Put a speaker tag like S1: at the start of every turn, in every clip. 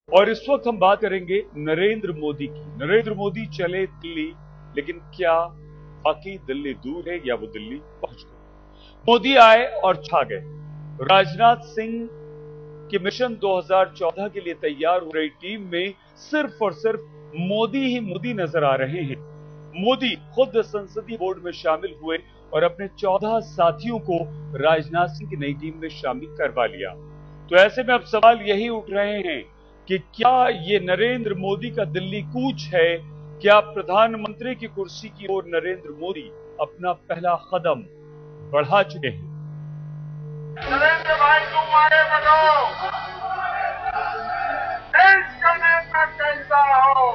S1: और इस वक्त हम बात करेंगे नरेंद्र मोदी की। नरेंद्र मोदी चले दिल्ली, लेकिन क्या बाकी दिल्ली दूर है या वो दिल्ली पहुंच गए? मोदी आए और छा गए। राजनाथ सिंह के मिशन 2014 के लिए तैयार हो रही टीम में सिर्फ और सिर्फ मोदी ही मोदी नजर आ रहे हैं। मोदी खुद संसदीय बोर्ड में शामिल हुए और अपने 14 साथियों को राजनाथ सिंह की नई टीम में शामिल करवा लिया। तो ऐसे में अब सवाल यही उठ रहे हैं कि क्या ये नरेंद्र मोदी का दिल्ली कूच है? क्या प्रधानमंत्री की कुर्सी की ओर नरेंद्र मोदी अपना पहला कदम बढ़ा चुके हैं?
S2: नरेंद्र भाई तुम आगे बढ़ो, देश का नेता कैसा हो।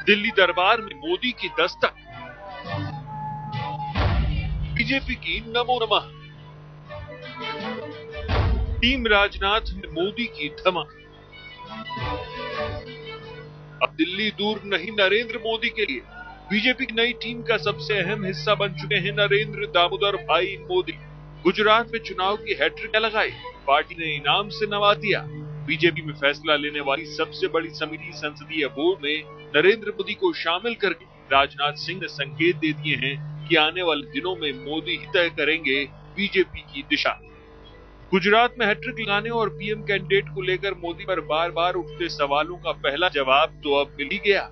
S3: दिल्ली दरबार में मोदी की दस्तक, बीजेपी की नमो नमः, टीम राजनाथ में मोदी की धमक। अब दिल्ली दूर नहीं नरेंद्र मोदी के लिए। बीजेपी की नई टीम का सबसे अहम हिस्सा बन चुके हैं नरेंद्र दामोदर भाई मोदी। गुजरात में चुनाव की हैट्रिक लगाई, पार्टी ने इनाम से नवाज दिया। बीजेपी में फैसला लेने वाली सबसे बड़ी समिति संसदीय बोर्ड में नरेंद्र मोदी को शामिल करके राजनाथ सिंह ने संकेत दे दिए हैं कि आने वाले दिनों में मोदी ही तय करेंगे बीजेपी की दिशा। गुजरात में हैट्रिक लगाने और पीएम कैंडिडेट को लेकर मोदी पर बार बार उठते सवालों का पहला जवाब तो अब मिल ही गया।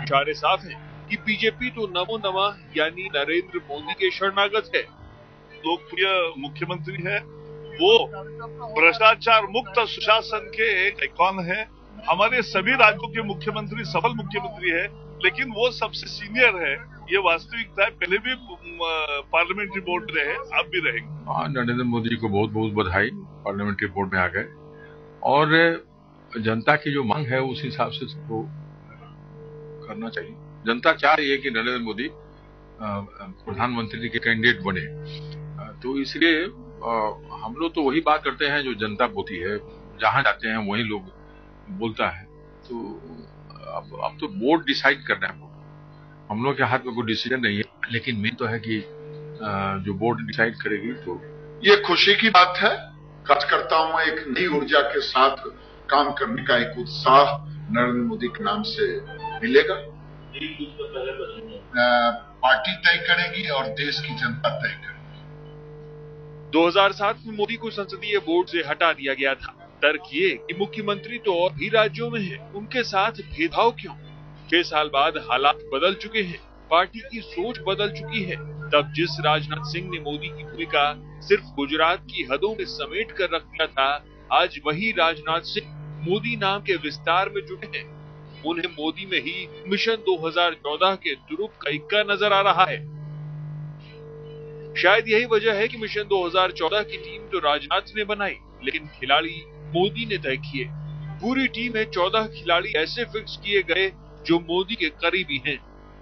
S3: इशारे साफ हैं कि बीजेपी तो नमो नमः यानी नरेंद्र मोदी के शरणागत है।
S4: लोकप्रिय मुख्यमंत्री है, वो भ्रष्टाचार मुक्त सुशासन के एक आइकॉन है। हमारे सभी राज्यों के मुख्यमंत्री सफल मुख्यमंत्री है, लेकिन वो सबसे सीनियर है, ये वास्तविकता है। पहले भी पार्लियामेंट्री बोर्ड रहे, अब भी रहेंगे।
S5: नरेंद्र मोदी जी को बहुत बहुत बधाई, पार्लियामेंट्री बोर्ड में आ गए और जनता की जो मांग है उस हिसाब से सबको करना चाहिए। जनता चाह रही है कि नरेंद्र मोदी प्रधानमंत्री के कैंडिडेट बने, तो इसलिए हम लोग तो वही बात करते हैं जो जनता बोलती है, जहां जाते हैं वही लोग बोलता है। तो अब तो बोर्ड डिसाइड करना है, हम लोग के हाथ में कोई डिसीजन नहीं है, लेकिन मेन तो है कि जो बोर्ड डिसाइड करेगी। तो
S6: ये खुशी की बात है, कार्यकर्ताओं में एक नई ऊर्जा के साथ काम करने का एक उत्साह नरेंद्र मोदी के नाम से मिलेगा। पार्टी तय करेगी और देश की जनता तय करेगी।
S3: 2007 में मोदी को संसदीय बोर्ड से हटा दिया गया था। तर्क ये कि मुख्यमंत्री तो और भी राज्यों में हैं, उनके साथ भेदभाव क्यों? 6 साल बाद हालात बदल चुके हैं, पार्टी की सोच बदल चुकी है। तब जिस राजनाथ सिंह ने मोदी की भूमिका सिर्फ गुजरात की हदों में समेट कर रख दिया था, आज वही राजनाथ सिंह मोदी नाम के विस्तार में जुटे हैं। उन्हें मोदी में ही मिशन 2014 के दुरुप का इक्का नजर आ रहा है। शायद यही वजह है कि मिशन 2014 की टीम तो राजनाथ ने बनाई, लेकिन खिलाड़ी मोदी ने तय किए। पूरी टीम में 14 खिलाड़ी ऐसे फिक्स किए गए जो मोदी के करीबी हैं।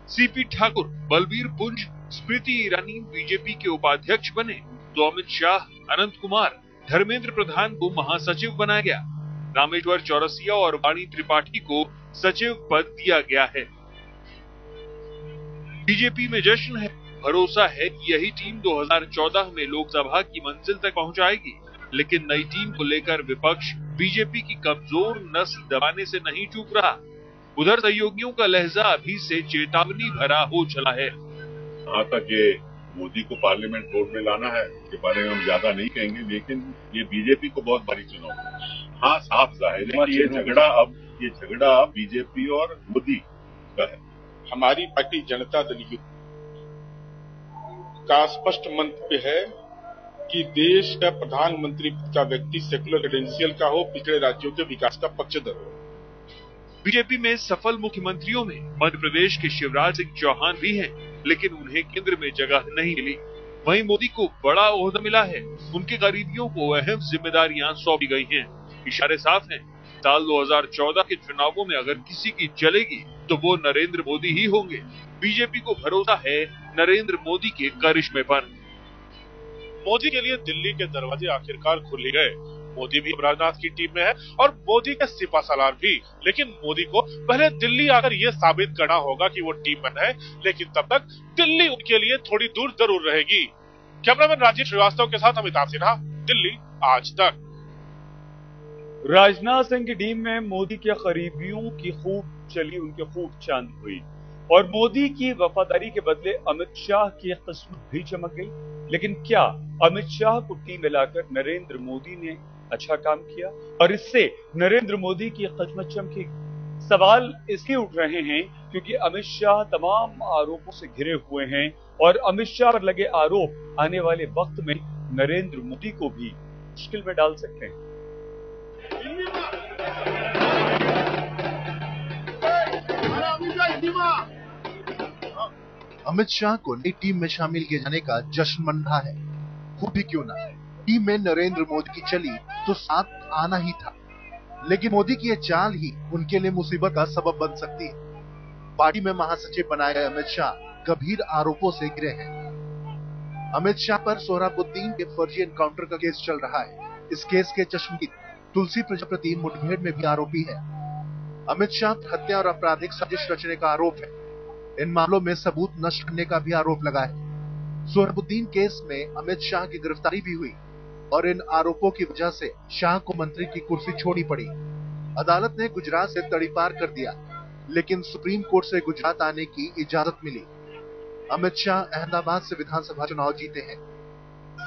S3: सीपी ठाकुर, बलबीर पुंज, स्मृति ईरानी बीजेपी के उपाध्यक्ष बने, तो अमित शाह, अनंत कुमार, धर्मेंद्र प्रधान को महासचिव बनाया गया। रामेश्वर चौरसिया और वाणी त्रिपाठी को सचिव पद दिया गया है। बीजेपी में जश्न है, भरोसा है कि यही टीम 2014 में लोकसभा की मंजिल तक पहुंचाएगी। लेकिन नई टीम को लेकर विपक्ष बीजेपी की कमजोर नस दबाने से नहीं चूक रहा। उधर सहयोगियों का लहजा अभी से चेतावनी भरा हो चला है।
S4: यहाँ तक ये मोदी को पार्लियामेंट बोर्ड में लाना है, इसके बारे में हम ज्यादा नहीं कहेंगे, लेकिन ये बीजेपी को बहुत भारी चुनौती है। हाँ, साफ जाहिर है ये झगड़ा बीजेपी और मोदी का है।
S7: हमारी पार्टी जनता दल का स्पष्ट मंतव्य है कि देश का प्रधानमंत्री का व्यक्ति सेकुलर क्रेडेंशियल का हो, पिछड़े राज्यों के विकास का पक्षधर हो।
S3: बीजेपी में सफल मुख्यमंत्रियों में मध्य प्रदेश के शिवराज सिंह चौहान भी हैं, लेकिन उन्हें केंद्र में जगह नहीं मिली। वहीं मोदी को बड़ा ओहदा मिला है, उनके करीबियों को अहम जिम्मेदारियां सौंपी गई हैं। इशारे साफ हैं, साल 2014 के चुनावों में अगर किसी की चलेगी तो वो नरेंद्र मोदी ही होंगे। बीजेपी को भरोसा है नरेंद्र मोदी के करिश्मे पर।
S7: मोदी के लिए दिल्ली के दरवाजे आखिरकार खुल गए। मोदी भी राजनाथ की टीम में है और मोदी के सिपहसालार भी, लेकिन मोदी को पहले दिल्ली आकर यह साबित करना होगा कि वो टीम में है। लेकिन तब तक दिल्ली उनके लिए थोड़ी दूर जरूर रहेगी। कैमरामैन राजीव श्रीवास्तव के साथ अमिताभ सिन्हा, दिल्ली आज तक।
S1: राजनाथ सिंह की टीम में मोदी के करीबियों की खूब चली, उनकी खूब चांद हुई और मोदी की वफादारी के बदले अमित शाह की किस्मत भी चमक गई। लेकिन क्या अमित शाह को टीम मिलाकर नरेंद्र मोदी ने अच्छा काम किया और इससे नरेंद्र मोदी की किस्मत चमकेगी? सवाल इसलिए उठ रहे हैं क्योंकि अमित शाह तमाम आरोपों से घिरे हुए हैं और अमित शाह पर लगे आरोप आने वाले वक्त में नरेंद्र मोदी को भी मुश्किल में डाल सकते हैं।
S8: अमित शाह को नई टीम में शामिल किए जाने का जश्न मन रहा है। वो भी क्यों ना, टीम में नरेंद्र मोदी की चली तो साथ आना ही था, लेकिन मोदी की यह चाल ही उनके लिए मुसीबत का सबब बन सकती है। पार्टी में महासचिव बनाए गए अमित शाह गंभीर आरोपों से घिरे हैं। अमित शाह पर सोहराबुद्दीन के फर्जी एनकाउंटर का केस चल रहा है। इस केस के चश्मदीद तुलसी प्रजापति मुठभेड़ में भी आरोपी है। अमित शाह पर हत्या और आपराधिक साजिश रचने का आरोप है। इन मामलों में सबूत नष्ट करने का भी आरोप लगा है। सोहराबुद्दीन केस में अमित शाह की गिरफ्तारी भी हुई और इन आरोपों की वजह से शाह को मंत्री की कुर्सी छोड़नी पड़ी। अदालत ने गुजरात से तड़ीपार कर दिया, लेकिन सुप्रीम कोर्ट से गुजरात आने की इजाजत मिली। अमित शाह अहमदाबाद से विधानसभा चुनाव जीते हैं।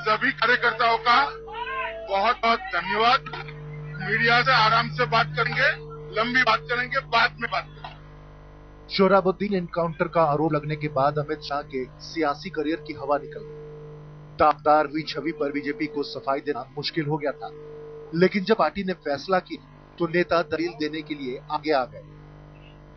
S6: सभी कार्यकर्ताओं का बहुत बहुत धन्यवाद। मीडिया से आराम से बात करेंगे, लंबी बात करेंगे, बाद में बात करेंगे।
S8: सोहराबुद्दीन एनकाउंटर का आरोप लगने के बाद अमित शाह के सियासी करियर की हवा निकल गई। दागदार हुई छवि पर बीजेपी को सफाई देना मुश्किल हो गया था, लेकिन जब पार्टी ने फैसला किया तो नेता दलील देने के लिए आगे आ गए।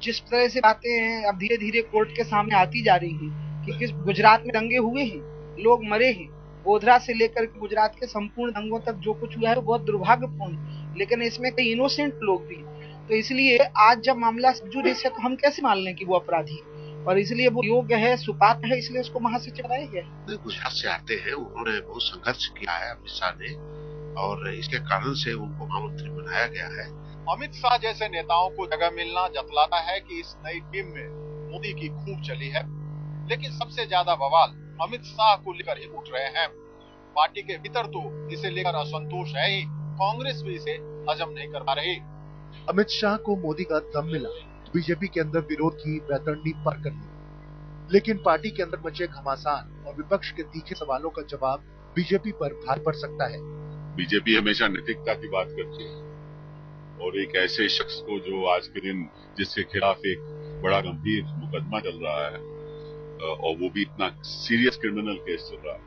S9: जिस तरह से बातें हैं अब धीरे धीरे कोर्ट के सामने आती जा रही हैं कि किस गुजरात में दंगे हुए हैं, लोग मरे हैं, गोधरा से लेकर गुजरात के संपूर्ण दंगों तक जो कुछ हुआ है वो बहुत दुर्भाग्यपूर्ण है, लेकिन इसमें कई इनोसेंट लोग भी हैं। तो इसलिए आज जब मामला जुडिस है तो हम कैसे मान लें कि वो अपराधी है, और इसलिए वो योग्य है, सुपात्र है, इसलिए उसको महासचिव बनाया गया।
S10: गुजरात से आते हैं, उन्होंने बहुत संघर्ष किया है अमित शाह ने, और इसके कारण से उनको महामंत्री बनाया गया है।
S11: अमित शाह जैसे नेताओं को जगह मिलना जतलाता है कि इस नई टीम में मोदी की खूब चली है, लेकिन सबसे ज्यादा बवाल अमित शाह को लेकर ही उठ रहे हैं। पार्टी के भीतर तो इसे लेकर असंतोष है ही, कांग्रेस भी इसे हजम नहीं कर पा रही।
S8: अमित शाह को मोदी का दम मिला तो बीजेपी के अंदर विरोध की बैतरणी पार कर ली, लेकिन पार्टी के अंदर मचे घमासान और विपक्ष के तीखे सवालों का जवाब बीजेपी पर भारी पड़ सकता है।
S4: बीजेपी हमेशा नैतिकता की बात करती है और एक ऐसे शख्स को जो आज के दिन जिसके खिलाफ एक बड़ा गंभीर मुकदमा चल रहा है और वो भी इतना सीरियस क्रिमिनल केस चल रहा है,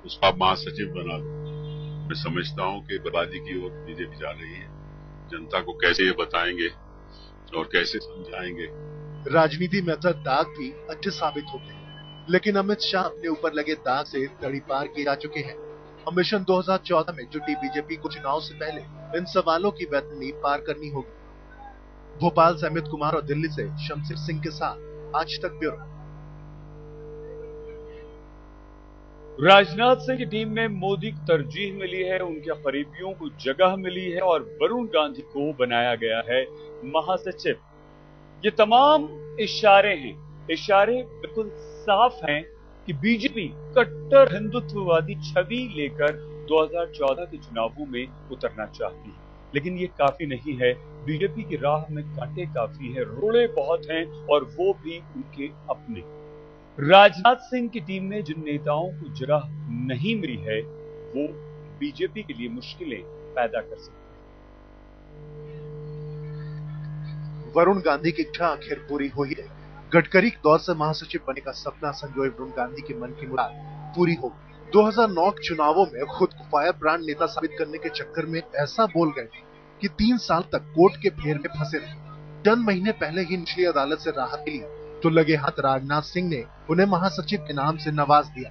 S4: उसका आप महासचिव बना दो। मैं समझता हूँ कि बर्बादी की ओर बीजेपी जा रही है। जनता को कैसे ये बताएंगे और कैसे समझाएंगे?
S8: राजनीति में अक्सर दाग भी अच्छे साबित होते हैं, लेकिन अमित शाह अपने ऊपर लगे दाग से तड़ीपार किए जा चुके हैं। मिशन 2014 में जुटी बीजेपी को चुनाव से पहले इन सवालों की बैतरणी पार करनी होगी। भोपाल से अमित कुमार और दिल्ली से शमशेर सिंह के साथ आज तक ब्यूरो।
S1: राजनाथ सिंह की टीम में मोदी को तरजीह मिली है, उनके करीबियों को जगह मिली है और वरुण गांधी को बनाया गया है महासचिव। ये तमाम इशारे हैं, इशारे बिल्कुल साफ हैं कि बीजेपी कट्टर हिंदुत्ववादी छवि लेकर 2014 के चुनावों में उतरना चाहती है, लेकिन ये काफी नहीं है। बीजेपी की राह में कांटे काफी है, रोड़े बहुत हैं और वो भी उनके अपने। राजनाथ सिंह की टीम में जिन नेताओं को जगह नहीं मिली है वो बीजेपी के लिए मुश्किलें पैदा कर सकते हैं।
S8: वरुण गांधी की इच्छा आखिर पूरी हो ही रही। गडकरी के दौर से महासचिव बनने का सपना संजोए वरुण गांधी के मन की मुराद पूरी हो गई। 2009 के चुनावों में खुद को फायर ब्रांड नेता साबित करने के चक्कर में ऐसा बोल गए कि 3 साल तक कोर्ट के फेर में फंसे रहे। चंद महीने पहले ही निचली अदालत से राहत मिली तो लगे हाथ राजनाथ सिंह ने उन्हें महासचिव के नाम से नवाज दिया।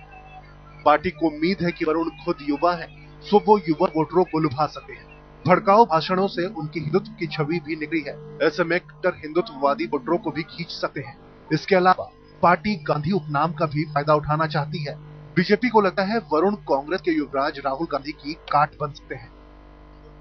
S8: पार्टी को उम्मीद है कि वरुण खुद युवा है, सो वो युवा वोटरों को लुभा सकते हैं। भड़काऊ भाषणों से उनकी हिंदुत्व की छवि भी निकली है, ऐसे में कट्टर हिंदुत्ववादी वोटरों को भी खींच सकते हैं। इसके अलावा पार्टी गांधी उपनाम का भी फायदा उठाना चाहती है। बीजेपी को लगता है वरुण कांग्रेस के युवराज राहुल गांधी की काट बन सकते हैं।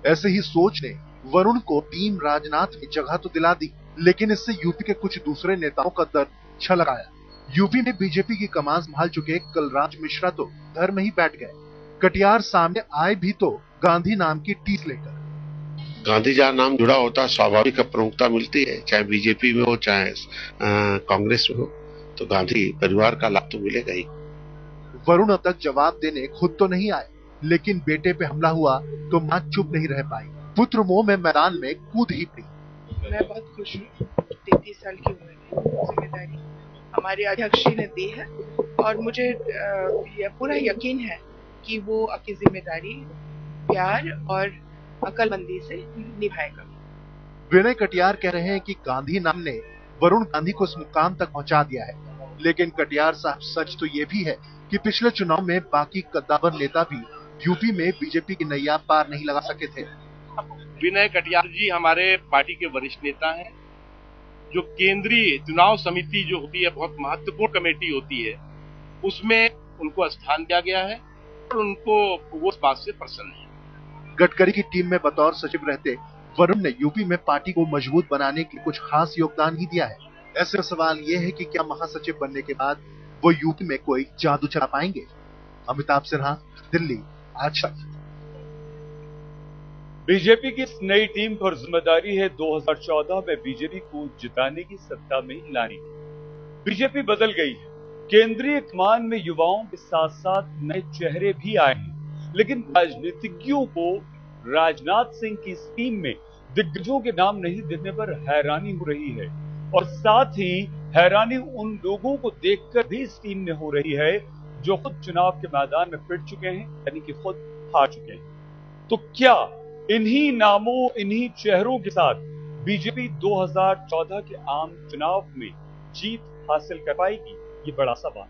S8: ऐसे ही सोच ने वरुण को टीम राजनाथ में जगह तो दिला दी, लेकिन इससे यूपी के कुछ दूसरे नेताओं का दर्द छलकाया। यूपी में बीजेपी की कमान संभाल चुके कलराज मिश्रा तो घर में ही बैठ गए। कटियार सामने आए भी तो गांधी नाम की टीस लेकर।
S10: गांधी जहाँ नाम जुड़ा होता है स्वाभाविक प्रमुखता मिलती है, चाहे बीजेपी में हो चाहे कांग्रेस में हो, तो गांधी परिवार का लाभ तो मिलेगा ही।
S8: वरुण अब तक जवाब देने खुद तो नहीं आए, लेकिन बेटे पे हमला हुआ तो मां चुप नहीं रह पाई। पुत्र मोह में मैदान में कूद ही पड़ी।
S12: मैं बहुत खुश हूँ। 33 साल की उम्र में जिम्मेदारी हमारे अध्यक्ष जी ने दी है और मुझे पूरा यकीन है कि वो अपनी जिम्मेदारी प्यार और अकलमंदी से निभाएगा।
S8: विनय कटियार कह रहे हैं कि गांधी नाम ने वरुण गांधी को इस मुकाम तक पहुंचा दिया है, लेकिन कटियार साहब सच तो ये भी है कि पिछले चुनाव में बाकी कद्दावर नेता भी यूपी में बीजेपी की नैया पार नहीं लगा सके थे।
S13: विनय कटियार जी हमारे पार्टी के वरिष्ठ नेता हैं। जो केंद्रीय चुनाव समिति जो होती है, बहुत महत्वपूर्ण कमेटी होती है, उसमें उनको स्थान दिया गया है और उनको वो इस बात से प्रसन्न है।
S8: गडकरी की टीम में बतौर सचिव रहते वरुण ने यूपी में पार्टी को मजबूत बनाने के लिए कुछ खास योगदान ही दिया है। ऐसे में सवाल ये है कि क्या महासचिव बनने के बाद वो यूपी में कोई जादू चला पाएंगे? अमिताभ सिन्हा, दिल्ली, आज तक।
S1: बीजेपी की इस नई टीम पर जिम्मेदारी है 2014 में बीजेपी को जिताने की सत्ता में लाने की। बीजेपी बदल गई है। केंद्रीय कमान में युवाओं के साथ साथ नए चेहरे भी आए हैं, लेकिन राजनीतिज्ञों को राजनाथ सिंह की इस टीम में दिग्गजों के नाम नहीं दिखने पर हैरानी हो रही है, और साथ ही हैरानी उन लोगों को देखकर भी इस टीम में हो रही है जो खुद चुनाव के मैदान में पिट चुके हैं, यानी कि खुद हार चुके हैं। तो क्या इन्हीं नामों, इन्हीं चेहरों के साथ बीजेपी 2014 के आम चुनाव में जीत हासिल कर पाएगी? ये बड़ा सवाल।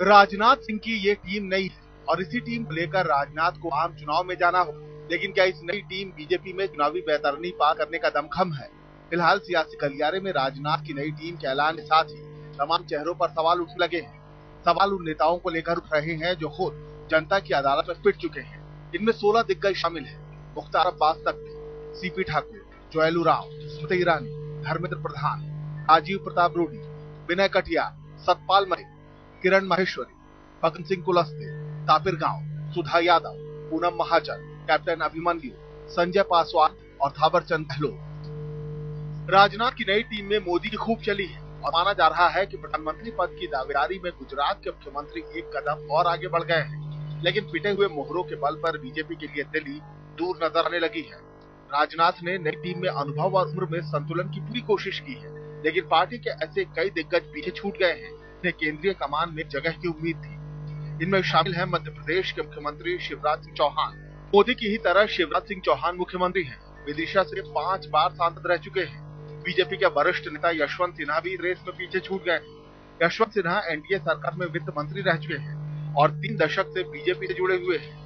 S11: राजनाथ सिंह की ये टीम नई है और इसी टीम को लेकर राजनाथ को आम चुनाव में जाना हो, लेकिन क्या इस नई टीम बीजेपी में चुनावी बेहतरनी पार करने का दमखम है? फिलहाल सियासी गलियारे में राजनाथ की नई टीम के ऐलान के साथ ही तमाम चेहरों पर सवाल उठने लगे हैं। सवाल उन नेताओं को लेकर उठ रहे हैं जो खुद जनता की अदालत में पिट चुके हैं। इनमें 16 दिग्गज शामिल हैं। मुख्तार अब्बास नकवी, सीपी ठाकुर, जोएल उरांव, स्मृति ईरानी, धर्मेंद्र प्रधान, राजीव प्रताप रूडी, विनय कटियार, सतपाल मलिक, किरण माहेश्वरी, फग्गन सिंह कुलस्ते, तापिर गांव, सुधा यादव, पूनम महाजन, कैप्टन अभिमन्यु, संजय पासवान और थावरचंद गहलोत। राजनाथ की नई टीम में मोदी की खूब चली है और माना जा रहा है कि प्रधानमंत्री पद की दावेदारी में गुजरात के मुख्यमंत्री एक कदम और आगे बढ़ गए हैं, लेकिन पिटे हुए मोहरों के बल पर बीजेपी के लिए दिल्ली दूर नजर आने लगी है। राजनाथ ने नई टीम में अनुभव और उम्र में संतुलन की पूरी कोशिश की है, लेकिन पार्टी के ऐसे कई दिग्गज पीछे छूट गए हैं जिन्हें केंद्रीय कमान में जगह की उम्मीद थी। इनमें शामिल है मध्य प्रदेश के मुख्यमंत्री शिवराज सिंह चौहान। मोदी की ही तरह शिवराज सिंह चौहान मुख्यमंत्री हैं। विदिशा से 5 बार सांसद रह चुके हैं। बीजेपी के वरिष्ठ नेता यशवंत सिन्हा भी रेस में पीछे छूट गए। यशवंत सिन्हा एनडीए सरकार में वित्त मंत्री रह चुके हैं और 3 दशक से बीजेपी से जुड़े हुए हैं।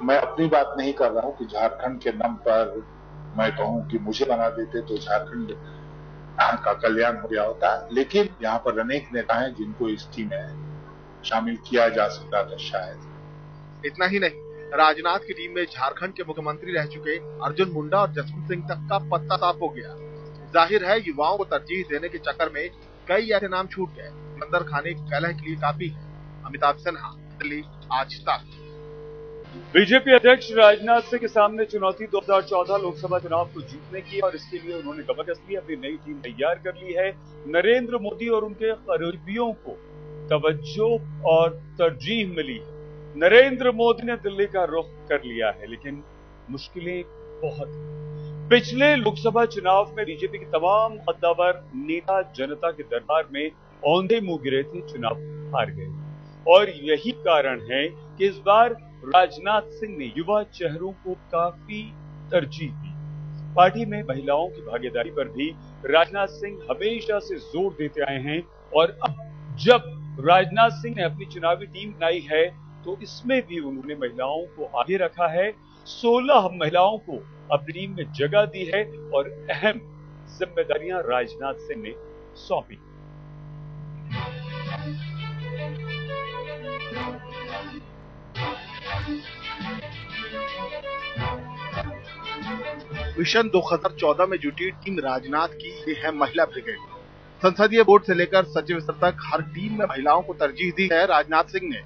S6: मैं अपनी बात नहीं कर रहा हूँ कि झारखंड के नाम पर मैं कहूँ कि मुझे बना देते तो झारखंड का कल्याण हो गया होता, लेकिन यहाँ पर अनेक नेता हैं जिनको इस टीम में शामिल किया जा सकता था शायद।
S11: इतना ही नहीं, राजनाथ की टीम में झारखंड के मुख्यमंत्री रह चुके अर्जुन मुंडा और जसवंत सिंह तक का पत्ता साफ हो गया। जाहिर है युवाओं को तरजीह देने के चक्कर में कई ऐसे नाम छूट गए। अंदर खाने की कलह के लिए काफी है। अमिताभ सिन्हा, दिल्ली, आज तक।
S1: बीजेपी अध्यक्ष राजनाथ सिंह के सामने चुनौती 2014 लोकसभा चुनाव को जीतने की, और इसके लिए उन्होंने जबरदस्ती अपनी नई टीम तैयार कर ली है। नरेंद्र मोदी और उनके करीबियों को तवज्जो और तरजीह मिली है। नरेंद्र मोदी ने दिल्ली का रुख कर लिया है, लेकिन मुश्किलें बहुत। पिछले लोकसभा चुनाव में बीजेपी के तमाम कद्दावर नेता जनता के दरबार में औंधे मुंह गिरे थे, चुनाव हार गए, और यही कारण है कि इस बार राजनाथ सिंह ने युवा चेहरों को काफी तरजीह दी। पार्टी में महिलाओं की भागीदारी पर भी राजनाथ सिंह हमेशा से जोर देते आए हैं, और अब जब राजनाथ सिंह ने अपनी चुनावी टीम बनाई है तो इसमें भी उन्होंने महिलाओं को आगे रखा है। 16 महिलाओं को अपनी टीम में जगह दी है और अहम जिम्मेदारियां राजनाथ सिंह ने सौंपी।
S8: मिशन 2014 में जुटी टीम राजनाथ की ये है महिला ब्रिगेड। संसदीय बोर्ड से लेकर सचिव स्तर तक हर टीम में महिलाओं को तरजीह दी है राजनाथ सिंह ने।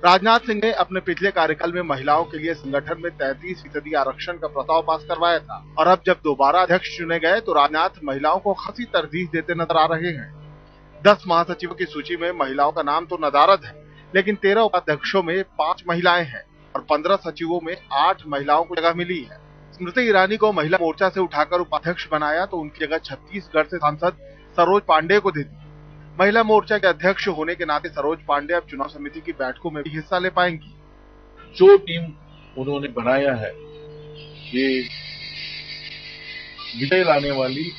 S8: राजनाथ सिंह ने अपने पिछले कार्यकाल में महिलाओं के लिए संगठन में 33% आरक्षण का प्रस्ताव पास करवाया था और अब जब दोबारा अध्यक्ष चुने गए तो राजनाथ महिलाओं को खासी तरजीह देते नजर आ रहे हैं। 10 महासचिवों की सूची में महिलाओं का नाम तो नदारद है, लेकिन 13 उपाध्यक्षों में 5 महिलाएं हैं और 15 सचिवों में 8 महिलाओं को जगह मिली है। स्मृति ईरानी को महिला मोर्चा से उठाकर उपाध्यक्ष बनाया तो उनकी जगह छत्तीसगढ़ से सांसद सरोज पांडे को दे दी। महिला मोर्चा के अध्यक्ष होने के नाते सरोज पांडे अब चुनाव समिति की बैठकों में भी हिस्सा ले पाएंगी।
S14: जो टीम उन्होंने बनाया है ये विजय लाने वाली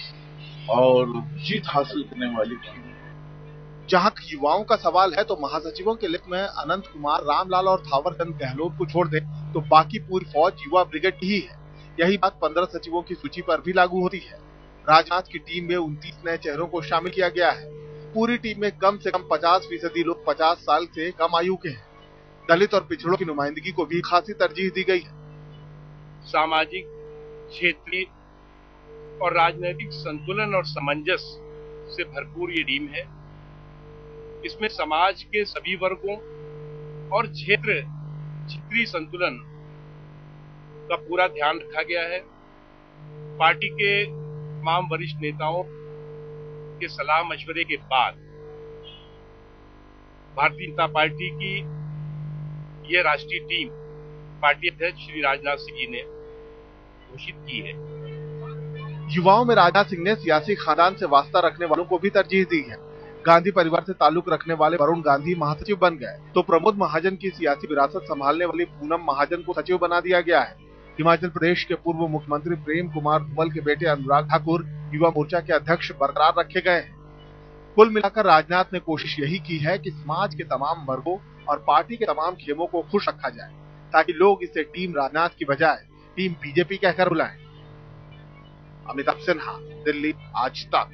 S14: और जीत हासिल करने वाली टीम।
S8: जहां युवाओं का सवाल है तो महासचिवों के लिस्ट में अनंत कुमार, रामलाल और थावरचंद गहलोत को छोड़ दे तो बाकी पूरी फौज युवा ब्रिगेड की ही है। यही बात 15 सचिवों की सूची पर भी लागू होती है। राजनाथ की टीम में 29 नए चेहरों को शामिल किया गया है। पूरी टीम में कम से कम 50% लोग 50 साल से कम आयु के हैं। दलित और पिछड़ों की नुमाइंदगी को भी खासी तरजीह दी गई है।
S13: सामाजिक, क्षेत्रीय और राजनीतिक संतुलन और सामंजस्य से भरपूर ये टीम है। इसमें समाज के सभी वर्गों और क्षेत्रीय संतुलन का पूरा ध्यान रखा गया है। पार्टी के तमाम वरिष्ठ नेताओं के सलाह मशवरे के बाद भारतीय जनता पार्टी की यह राष्ट्रीय टीम पार्टी अध्यक्ष श्री राजनाथ सिंह जी ने घोषित की है।
S8: युवाओं में राजनाथ सिंह ने सियासी खानदान से वास्ता रखने वालों को भी तरजीह दी है। गांधी परिवार से ताल्लुक रखने वाले वरुण गांधी महासचिव बन गए तो प्रमोद महाजन की सियासी विरासत संभालने वाली पूनम महाजन को सचिव बना दिया गया है। हिमाचल प्रदेश के पूर्व मुख्यमंत्री प्रेम कुमार धूमल के बेटे अनुराग ठाकुर युवा मोर्चा के अध्यक्ष बरकरार रखे गए हैं। कुल मिलाकर राजनाथ ने कोशिश यही की है कि समाज के तमाम वर्गों और पार्टी के तमाम खेमों को खुश रखा जाए ताकि लोग इसे टीम राजनाथ की बजाय टीम बीजेपी कहकर बुलाएं। अमिताभ सिन्हा, दिल्ली, आज तक।